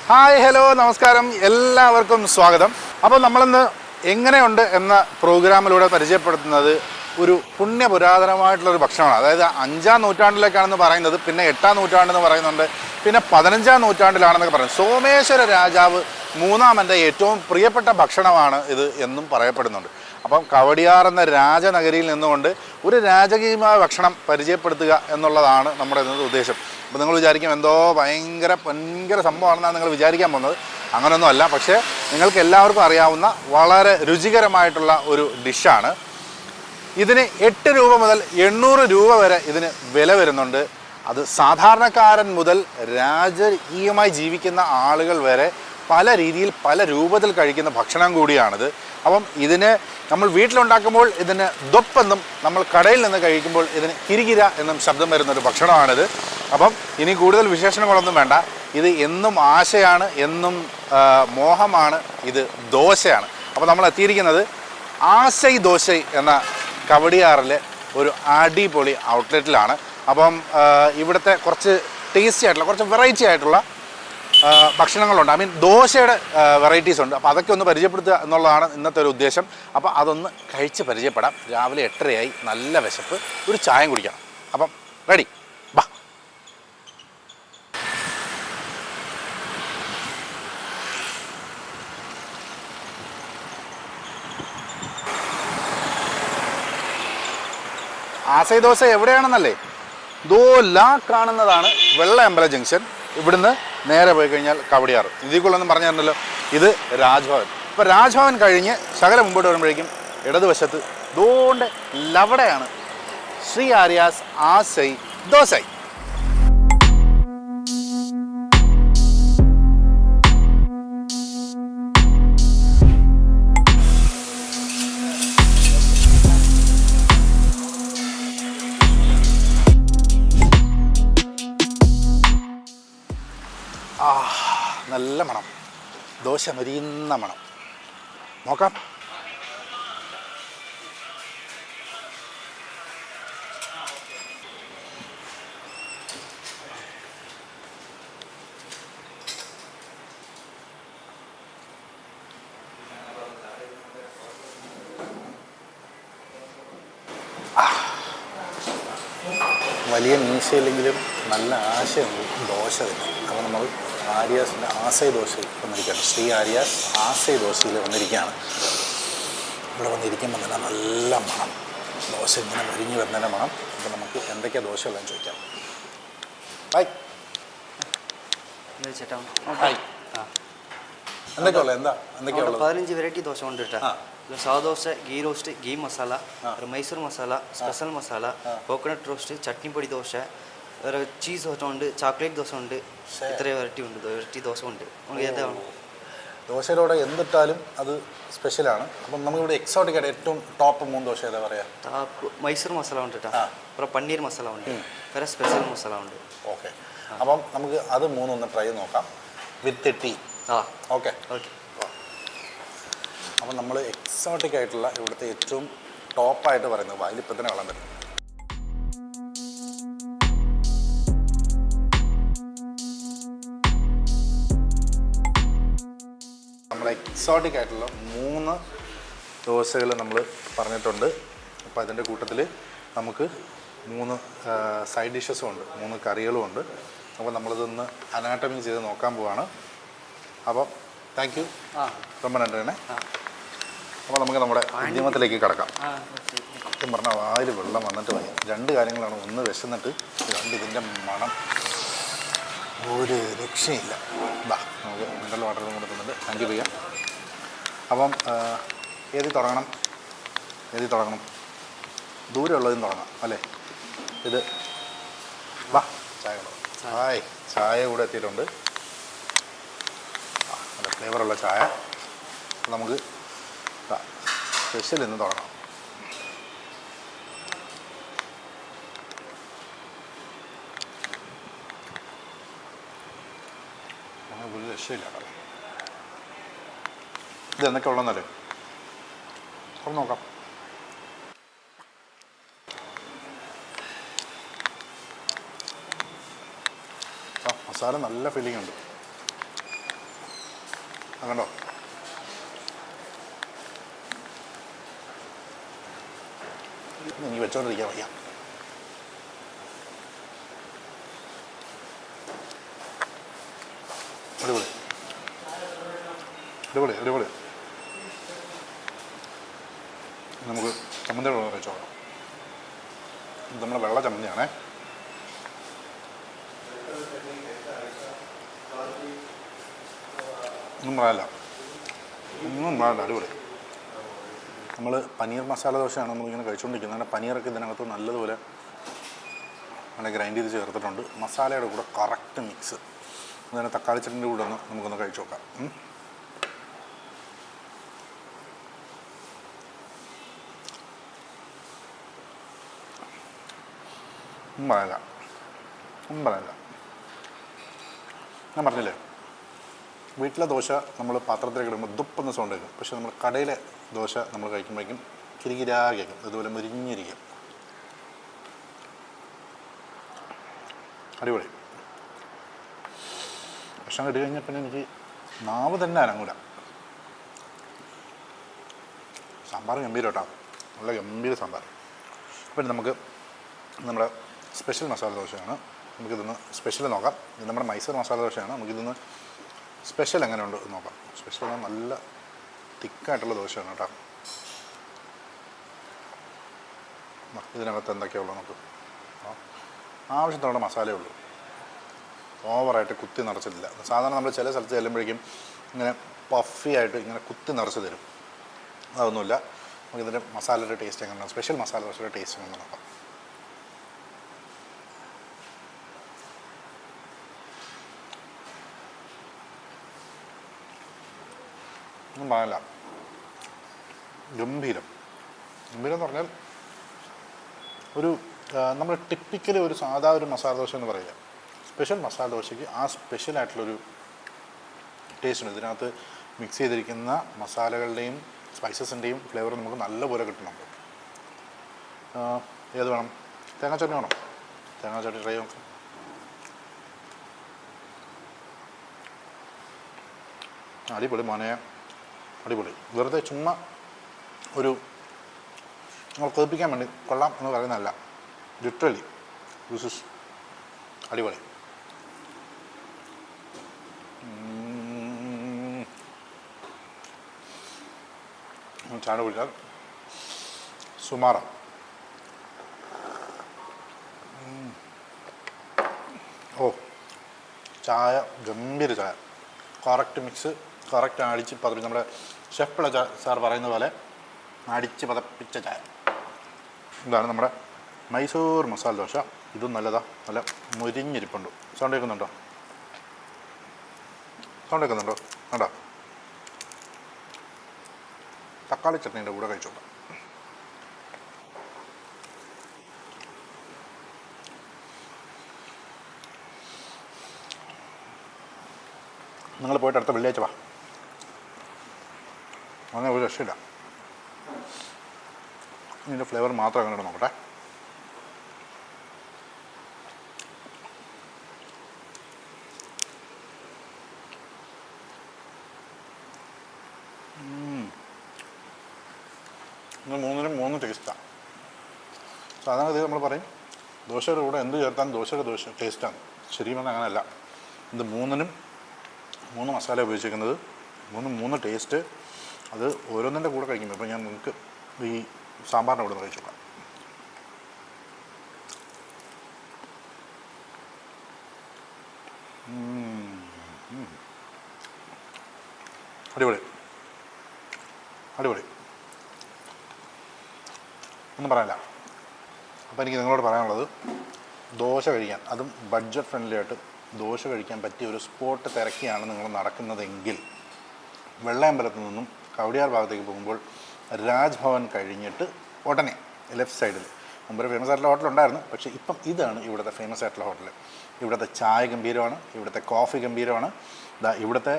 Hi hello നമസ്കാരം, എല്ലാവർക്കും സ്വാഗതം. അപ്പോൾ നമ്മളിന്ന് എങ്ങനെയുണ്ട് എന്ന പ്രോഗ്രാമിലൂടെ പരിചയപ്പെടുത്തുന്നത് ഒരു പുണ്യപുരാതനമായിട്ടുള്ളൊരു ഭക്ഷണമാണ്. അതായത് 5-ാം നൂറ്റാണ്ടിലേക്കാണെന്ന് പറയുന്നത്, പിന്നെ 8-ാം നൂറ്റാണ്ടെന്ന് പറയുന്നുണ്ട്, പിന്നെ 15-ാം നൂറ്റാണ്ടിലാണെന്നൊക്കെ പറയുന്നത്. സോമേശ്വര രാജാവ് മൂന്നാമൻ്റെ ഏറ്റവും പ്രിയപ്പെട്ട ഭക്ഷണമാണ് ഇത് എന്നും പറയപ്പെടുന്നുണ്ട്. അപ്പം കവടിയാർ എന്ന രാജനഗരിയിൽ നിന്നുകൊണ്ട് ഒരു രാജകീയമായ ഭക്ഷണം പരിചയപ്പെടുത്തുക എന്നുള്ളതാണ് നമ്മുടെ ഇന്നത്തെ ഉദ്ദേശം. അപ്പോൾ നിങ്ങൾ വിചാരിക്കും എന്തോ ഭയങ്കര സംഭവമാണെന്നാണ് നിങ്ങൾ വിചാരിക്കാൻ പോകുന്നത്. അങ്ങനെയൊന്നും അല്ല. പക്ഷേ നിങ്ങൾക്ക് എല്ലാവർക്കും അറിയാവുന്ന വളരെ രുചികരമായിട്ടുള്ള ഒരു ഡിഷാണ്. ഇതിന് 8 രൂപ മുതൽ 800 രൂപ വരെ ഇതിന് വില വരുന്നുണ്ട്. അത് സാധാരണക്കാരൻ മുതൽ രാജകീയമായി ജീവിക്കുന്ന ആളുകൾ വരെ പല രീതിയിൽ പല രൂപത്തിൽ കഴിക്കുന്ന ഭക്ഷണം കൂടിയാണിത്. അപ്പം ഇതിന് നമ്മൾ വീട്ടിലുണ്ടാക്കുമ്പോൾ ഇതിന് ദൊപ്പെന്നും, നമ്മൾ കടയിൽ നിന്ന് കഴിക്കുമ്പോൾ ഇതിന് കിരികിര എന്നും ശബ്ദം വരുന്നൊരു ഭക്ഷണമാണിത്. അപ്പം ഇനി കൂടുതൽ വിശേഷണങ്ങളൊന്നും വേണ്ട. ഇത് എന്നും ആശയാണ്, എന്നും മോഹമാണ്. ഇത് ദോശയാണ്. അപ്പോൾ നമ്മൾ എത്തിയിരിക്കുന്നത് ആശൈ ദോശ എന്ന കവടിയാറിലെ ഒരു അടിപൊളി ഔട്ട്ലെറ്റിലാണ്. അപ്പം ഇവിടുത്തെ കുറച്ച് ടേസ്റ്റി ആയിട്ടുള്ള, കുറച്ച് വെറൈറ്റി ആയിട്ടുള്ള ഭക്ഷണങ്ങളുണ്ട്. ദോശയുടെ വെറൈറ്റീസ് ഉണ്ട്. അപ്പോൾ അതൊക്കെ ഒന്ന് പരിചയപ്പെടുത്തുക എന്നുള്ളതാണ് ഇന്നത്തെ ഒരു ഉദ്ദേശം. അപ്പോൾ അതൊന്ന് കഴിച്ച് പരിചയപ്പെടാം. രാവിലെ 8:30 നല്ല വിശപ്പ്, ഒരു ചായം കുടിക്കണം. അപ്പം റെഡി, ബാ. ആശൈ ദോശ എവിടെയാണെന്നല്ലേ? കാണുന്നതാണ് വെള്ളയമ്പല ജംഗ്ഷൻ. ഇവിടുന്ന് നേരെ പോയി കഴിഞ്ഞാൽ കവടിയാർ. ഇതിക്കുള്ളൊന്നും പറഞ്ഞു തരുന്നല്ലോ. ഇത് രാജ്ഭവൻ. ഇപ്പോൾ രാജ്ഭവൻ കഴിഞ്ഞ് ശകലം മുമ്പോട്ട് വരുമ്പോഴേക്കും ഇടതുവശത്ത് ദോണ്ട് ലവടയാണ് ശ്രീ ആര്യാസ് ആശൈ ദോശ. നല്ല മണം, ദോശ മരിയുന്ന മണം. നോക്കാം. വലിയ മീശയില്ലെങ്കിലും നല്ല ആശയമുണ്ട് ദോശ തന്നെ. അപ്പോൾ നമ്മൾ ആര്യാസിൻ്റെ ആശൈ ദോശയിൽ വന്നിരിക്കുകയാണ്. ശ്രീ ആര്യാസ് ആശൈ ദോശയിൽ വന്നിരിക്കുകയാണ്. ഇവിടെ വന്നിരിക്കുമ്പോൾ തന്നെ നല്ല മണം, ദോശ ഇങ്ങനെ മരിഞ്ഞ് വരുന്നതിൻ്റെ മണം. അപ്പോൾ നമുക്ക് എന്തൊക്കെയാണ് ദോശയുള്ളതെന്ന് ചോദിക്കാം. ഹായ് ചേട്ടാ. ഹായ്. എന്തൊക്കെയുള്ള എന്തൊക്കെയുള്ള 15 വെറൈറ്റി ദോശ ഉണ്ട് കേട്ടോ. സാദ ദോശ, ഗീ റോസ്റ്റ്, ഗീ മസാല, ഒരു Mysore masala, special masala, coconut roast, chutney പൊടി ദോശ, ഒരു ചീസ് ദോശ ഉണ്ട്, ചോക്ലേറ്റ് ദോശ ഉണ്ട്. ഇത്രയും വെറൈറ്റി ദോശ ഉണ്ട്. നമുക്ക് ഏതാണ് ദോശയിലൂടെ എന്തിട്ടാലും അത് സ്പെഷ്യലാണ്. അപ്പം നമുക്കിവിടെ എക്സോട്ടിക് ആയിട്ട് ഏറ്റവും ടോപ്പ് 3 ദോശ ഏതാ പറയാ? ടോപ്പ് മൈസൂർ മസാല ഉണ്ട് കേട്ടോ. അப்புறம் പനീർ മസാല ഉണ്ട്, വേറെ സ്പെഷ്യൽ മസാല ഉണ്ട്. ഓക്കെ. അപ്പം നമുക്ക് അത് 3 ഒന്ന് ട്രൈ നോക്കാം വിത്ത് ടീ. Okay okay. അപ്പം നമ്മൾ എക്സോട്ടിക് ആയിട്ടുള്ള ഇവിടുത്തെ ഏറ്റവും ടോപ്പായിട്ട് പറയുന്നത് വായിലിപ്പം തന്നെ വെള്ളം തരും. നമ്മൾ എക്സോട്ടിക് ആയിട്ടുള്ള 3 ദോശകൾ നമ്മൾ പറഞ്ഞിട്ടുണ്ട്. അപ്പോൾ അതിൻ്റെ കൂട്ടത്തിൽ നമുക്ക് 3 സൈഡ് ഡിഷസും ഉണ്ട്, 3 കറികളും ഉണ്ട്. അപ്പോൾ നമ്മളിതൊന്ന് അനാട്ടമി ചെയ്ത് നോക്കാൻ പോവാണ്. അപ്പോൾ താങ്ക് യു, ரொம்ப നന്ദിയാണ്. അപ്പോൾ നമുക്ക് നമ്മുടെ ഉദ്യമത്തിലേക്ക് കിടക്കാം. സത്യം പറഞ്ഞാൽ വായിൽ വെള്ളം വന്നിട്ട് വയ്യ. 2 കാര്യങ്ങളാണ്. ഒന്ന് വിശന്നിട്ട്, 2 ഇതിൻ്റെ മണം ഒരു രക്ഷയില്ല. ബാ, നമുക്ക് മിനറൽ വാട്ടർ കൊടുക്കുന്നുണ്ട്. താങ്ക് യു ചെയ്യാം. അപ്പം ഏതി തുടങ്ങണം? ദൂരെ ഉള്ളതും തുടങ്ങാം അല്ലേ? ഇത് ബാ, ചായ കൊടുക്കാം. ഹായ്, ചായ കൂടെ എത്തിയിട്ടുണ്ട്. നല്ല ഫ്ലേവറുള്ള ചായ. നമുക്ക് സ്പെഷ്യൽ ഇന്ന് തുടങ്ങാം. അങ്ങനെ ഒരു രക്ഷയില്ല കേട്ടോ. ഇത് എന്തൊക്കെ ഉള്ളതെന്നല്ലേ അപ്പം നോക്കാം. മസാല നല്ല ഫീലിംഗ് ഉണ്ട്. അതുകൊണ്ടോ എനിക്ക് വെച്ചോണ്ടിരിക്കാൻ വയ്യ. അടിപൊളി അടിപൊളി അടിപൊളി. നമുക്ക് ചമ്മന്തിയുടെ കൂടെ കഴിച്ചോളാം. ഇത് നമ്മുടെ വെള്ള ചമ്മന്തിയാണേ. ഒന്നും പറയാനില്ല, ഒന്നും പറയാനില്ല, അടിപൊളി. നമ്മൾ പനീർ മസാല ദോശയാണ് നമ്മളിങ്ങനെ കഴിച്ചുകൊണ്ടിരിക്കുന്നത്. അങ്ങനെ പനീറൊക്കെ ഇതിനകത്ത് നല്ലതുപോലെ നല്ല ഗ്രൈൻഡ് ചെയ്ത് ചേർത്തിട്ടുണ്ട്. മസാലയുടെ കൂടെ കറക്റ്റ് മിക്സ്. അതുതന്നെ തക്കാളി ചട്ടിൻ്റെ കൂടെ ഒന്ന് നമുക്കൊന്ന് കഴിച്ചു നോക്കാം. ഒന്നും പറയില്ല, ഒന്നും പറയില്ല. ഞാൻ പറഞ്ഞില്ലേ, വീട്ടിലെ ദോശ നമ്മൾ പാത്രത്തിലേക്ക് ഇടുമ്പോൾ ദുപ്പെന്ന് സൗണ്ട് കേൾക്കും. പക്ഷെ നമ്മൾ കടയിലെ ദോശ നമ്മൾ കഴിക്കുമ്പോഴേക്കും കിരികിരാ കേൾക്കും, അതുപോലെ മുരിഞ്ഞിരിക്കും. അടിപൊളി. ഭക്ഷണം ഇട്ട് കഴിഞ്ഞാൽ പിന്നെ എനിക്ക് നാവ് തന്നെ അനങ്ങൂല. സാമ്പാർ ഗംഭീരം കേട്ടോ, നല്ല ഗംഭീര സാമ്പാർ. അപ്പം നമുക്ക് നമ്മുടെ സ്പെഷ്യൽ മസാല ദോശയാണ്. നമുക്കിതൊന്ന് സ്പെഷ്യൽ നോക്കാം. ഇത് നമ്മുടെ മൈസൂർ മസാല ദോശയാണ്. നമുക്കിതൊന്ന് സ്പെഷ്യൽ എങ്ങനെയുണ്ട് നോക്കാം. സ്പെഷ്യൽ നല്ല തിക്കായിട്ടുള്ള ദോശയാണ് കേട്ടോ. ഇതിനകത്ത് എന്തൊക്കെയുള്ളത് നമുക്ക് ആവശ്യത്തിനുള്ള മസാലയേ ഉള്ളൂ. ഓവറായിട്ട് കുത്തി നിറച്ചിട്ടില്ല. സാധാരണ നമ്മൾ ചില സ്ഥലത്ത് ചെല്ലുമ്പോഴേക്കും ഇങ്ങനെ പഫി ആയിട്ട് ഇങ്ങനെ കുത്തി നിറച്ച് തരും. അതൊന്നുമില്ല. നമുക്കിതിൻ്റെ മസാലയുടെ ടേസ്റ്റ് എങ്ങനെയാണ്, സ്പെഷ്യൽ മസാല ദോശയുടെ ടേസ്റ്റ് എങ്ങനെ നോക്കാം. ഒന്നും പറയില്ല, ഗംഭീരം. ഗംഭീരം എന്ന് പറഞ്ഞാൽ ഒരു നമ്മൾ ടിപ്പിക്കലി ഒരു സാധാ ഒരു മസാല ദോശ എന്ന് പറയുക. സ്പെഷ്യൽ മസാല ദോശയ്ക്ക് ആ സ്പെഷ്യലായിട്ടുള്ളൊരു ടേസ്റ്റ് ഉണ്ട്. ഇതിനകത്ത് മിക്സ് ചെയ്തിരിക്കുന്ന മസാലകളുടെയും സ്പൈസസിൻ്റെയും ഫ്ലേവർ നമുക്ക് നല്ലപോലെ കിട്ടുന്നുണ്ട്. ഏത് വേണം? തേങ്ങാ ചട്നി വേണം? തേങ്ങാ ചട്നി ട്രൈ നോക്കാം. അടിപൊളി മോനെ, അടിപൊളി. വെറുതെ ചുമ്മാ ഒരു നമ്മൾ കൊതിപ്പിക്കാൻ വേണ്ടി കൊള്ളാം എന്ന് പറയുന്നതല്ല, ലിറ്ററലി ദിസ് ഇസ് അടിപൊളി. ചായ കുടിച്ചാൽ സുമാറ. ഓ, ചായ ഗംഭീര ചായ, കറക്റ്റ് മിക്സ്, കറക്റ്റ് അടിച്ച് പതിപ്പിച്ച് നമ്മുടെ ഷെഫ് പിള്ള സാർ പറയുന്ന പോലെ അടിച്ച് പതപ്പിച്ച ചായ. ഇതാണ് നമ്മുടെ മൈസൂർ മസാല ദോശ. ഇതും നല്ലതാ, നല്ല മുരിഞ്ഞിരിപ്പുണ്ട്. സൗണ്ട് കേൾക്കുന്നുണ്ടോ? സൗണ്ട് കേൾക്കുന്നുണ്ടോ? കേട്ടോ, തക്കാളി ചട്നീൻ്റെ കൂടെ കഴിച്ചോളാം. നിങ്ങൾ പോയിട്ട് അടുത്ത വെള്ളിയാഴ്ച വാ, അങ്ങനെ ഒരു രക്ഷയില്ല. ഇതിൻ്റെ ഫ്ലേവർ മാത്രം അങ്ങനെ നോക്കട്ടെ. ഇത് മൂന്നിനും മൂന്ന് ടേസ്റ്റാണ്. സാധാരണ ഇത് നമ്മൾ പറയും ദോശയുടെ കൂടെ എന്ത് ചേർത്താലും ദോശയുടെ ടേസ്റ്റാണ്. ശരിക്കും പറഞ്ഞാൽ അങ്ങനെയല്ല. ഇത് മൂന്നിനും മൂന്ന് മസാല ഉപയോഗിച്ചിരിക്കുന്നത്, മൂന്ന് ടേസ്റ്റ്. അത് ഓരോന്നിൻ്റെ കൂടെ കഴിക്കുമ്പോൾ ഇപ്പോൾ ഞാൻ നിങ്ങൾക്ക് ഈ സാമ്പാറിൻ്റെ കൂടെ കഴിച്ചു നോക്കാം. അടിപൊളി, അടിപൊളി, ഒന്നും പറയാനില്ല. അപ്പോൾ എനിക്ക് നിങ്ങളോട് പറയാനുള്ളത്, ദോശ കഴിക്കാൻ, അതും ബഡ്ജറ്റ് ഫ്രണ്ട്ലി ആയിട്ട് ദോശ കഴിക്കാൻ പറ്റിയ ഒരു സ്പോട്ട് തിരക്കിയാണ് നിങ്ങൾ നടക്കുന്നതെങ്കിൽ വെള്ളയമ്പലത്തു നിന്നും കവടിയാർ ഭാഗത്തേക്ക് പോകുമ്പോൾ രാജ്ഭവൻ കഴിഞ്ഞിട്ട് ഉടനെ ലെഫ്റ്റ് സൈഡിൽ മുമ്പ് ഫേമസ് ആയിട്ടുള്ള ഹോട്ടലുണ്ടായിരുന്നു, പക്ഷേ ഇപ്പം ഇതാണ് ഇവിടുത്തെ ഫേമസ് ആയിട്ടുള്ള ഹോട്ടൽ. ഇവിടുത്തെ ചായ ഗംഭീരമാണ്, ഇവിടുത്തെ കോഫി ഗംഭീരമാണ്, ഇവിടുത്തെ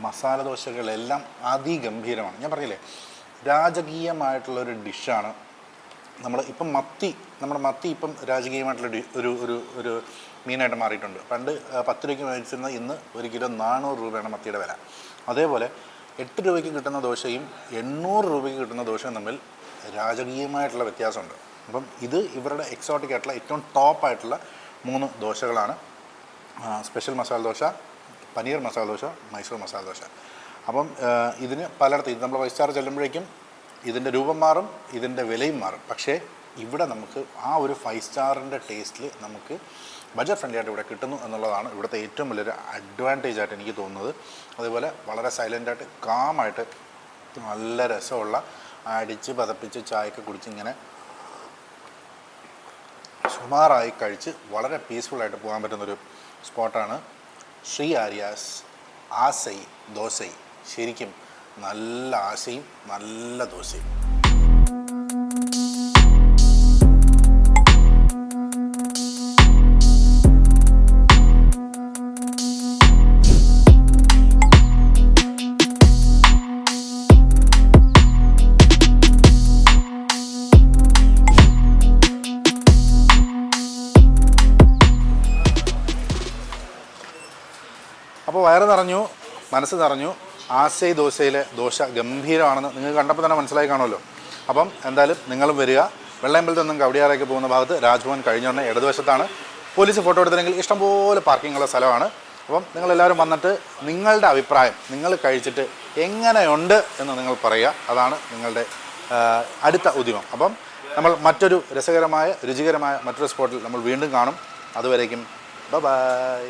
മസാല ദോശകളെല്ലാം അതിഗംഭീരമാണ്. ഞാൻ പറഞ്ഞില്ലേ, രാജകീയമായിട്ടുള്ളൊരു ഡിഷാണ്. നമ്മുടെ മത്തി ഇപ്പം രാജകീയമായിട്ടുള്ള ഒരു മീനായിട്ട് മാറിയിട്ടുണ്ട്. പണ്ട് 10 രൂപയ്ക്ക് മേടിച്ചിരുന്ന ഇന്ന് 1 കിലോ 400 രൂപയാണ് മത്തിയുടെ വില. അതേപോലെ 8 രൂപയ്ക്ക് കിട്ടുന്ന ദോശയും 800 രൂപയ്ക്ക് കിട്ടുന്ന ദോശയും തമ്മിൽ രാജകീയമായിട്ടുള്ള വ്യത്യാസമുണ്ട്. അപ്പം ഇത് ഇവരുടെ എക്സോട്ടിക് ആയിട്ടുള്ള ഏറ്റവും ടോപ്പായിട്ടുള്ള 3 ദോശകളാണ്. സ്പെഷ്യൽ മസാല ദോശ, പനീർ മസാല ദോശ, മൈസൂർ മസാല ദോശ. അപ്പം ഇതിന് പലയിടത്തും ഇത് നമ്മൾ 5 സ്റ്റാർ ചെല്ലുമ്പോഴേക്കും ഇതിൻ്റെ രൂപം മാറും, ഇതിൻ്റെ വിലയും മാറും. പക്ഷേ ഇവിടെ നമുക്ക് ആ ഒരു 5 സ്റ്റാറിൻ്റെ ടേസ്റ്റിൽ നമുക്ക് ബഡ്ജറ്റ് ഫ്രണ്ട്ലി ആയിട്ട് ഇവിടെ കിട്ടുന്നു എന്നുള്ളതാണ് ഇവിടുത്തെ ഏറ്റവും വലിയൊരു അഡ്വാൻറ്റേജ് ആയിട്ട് എനിക്ക് തോന്നുന്നത്. അതേപോലെ വളരെ സൈലൻ്റായിട്ട് കാമായിട്ട് നല്ല രസമുള്ള അടിച്ച് പതപ്പിച്ച് ചായയൊക്കെ കുടിച്ച് ഇങ്ങനെ സുമാറായി കഴിച്ച് വളരെ പീസ്ഫുള്ളായിട്ട് പോകാൻ പറ്റുന്നൊരു സ്പോട്ടാണ് ശ്രീ ആര്യാസ് ആസൈ ദോശൈ. ശരിക്കും നല്ല ആശയും നല്ല ദോശയും. അപ്പോൾ വയറ് നിറഞ്ഞു, മനസ്സ് നിറഞ്ഞു. ആസൈ ദോശയിലെ ദോശ ഗംഭീരമാണെന്ന് നിങ്ങൾക്ക് കണ്ടപ്പോൾ തന്നെ മനസ്സിലായി കാണുമല്ലോ. അപ്പം എന്തായാലും നിങ്ങളും വരിക. വെള്ളയമ്പലത്തിൽ നിന്നും കവടിയാറേക്ക് പോകുന്ന ഭാഗത്ത് രാജ്ഭവൻ കഴിഞ്ഞുടനെ ഇടതുവശത്താണ്. പോലീസ് ഫോട്ടോ എടുത്തില്ലെങ്കിൽ ഇഷ്ടംപോലെ പാർക്കിങ്ങുള്ള സ്ഥലമാണ്. അപ്പം നിങ്ങളെല്ലാവരും വന്നിട്ട് നിങ്ങളുടെ അഭിപ്രായം നിങ്ങൾ കഴിച്ചിട്ട് എങ്ങനെയുണ്ട് എന്ന് നിങ്ങൾ പറയുക. അതാണ് നിങ്ങളുടെ അടുത്ത ഉദ്യമം. അപ്പം നമ്മൾ മറ്റൊരു രസകരമായ രുചികരമായ മറ്റൊരു സ്പോട്ടിൽ നമ്മൾ വീണ്ടും കാണും. അതുവരേക്കും ബൈ.